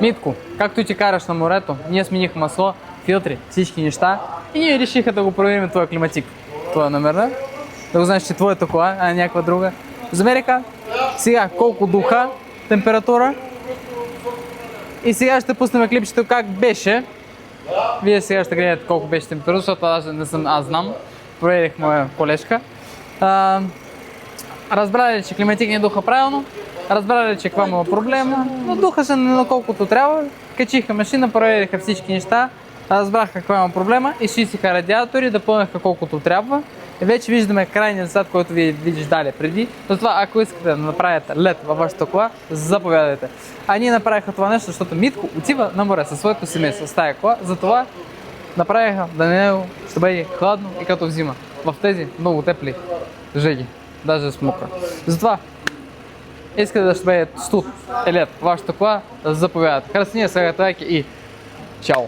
Митко, както ти караш на морето, ние смених масло, филтри, всички неща и ние решиха да го проверим твоя климатик. Твоя номер, да го знаеш, че твоята кола, а не някаква друга. Замерика сега колко духа, температура и сега ще пуснем клипчето как беше. Вие сега ще гледате колко беше температура, защото аз знам. Проверих моя колежка. Разбрали, че климатик не духа правилно, разбрали, че каква има проблема, но духа се на колкото трябва. Качиха машина, провериха всички неща, разбраха каква има проблема, изчистиха радиатори, да пълнаха колкото трябва. И вече виждаме крайния резултат, който вие виждали преди. Затова, ако искате да направите лед във вашата кола, заповядайте. А ние направиха това нещо, защото Митко отива на море със своето семейство с тая кола. Затова направиха да на него ще бъде хладно и като зима. В тези много тепли жеги. Даже с мокра. Затова искате да ще бъде студ и лед във вашата кола, заповядайте. Харесайте, слагайте лайки и чао!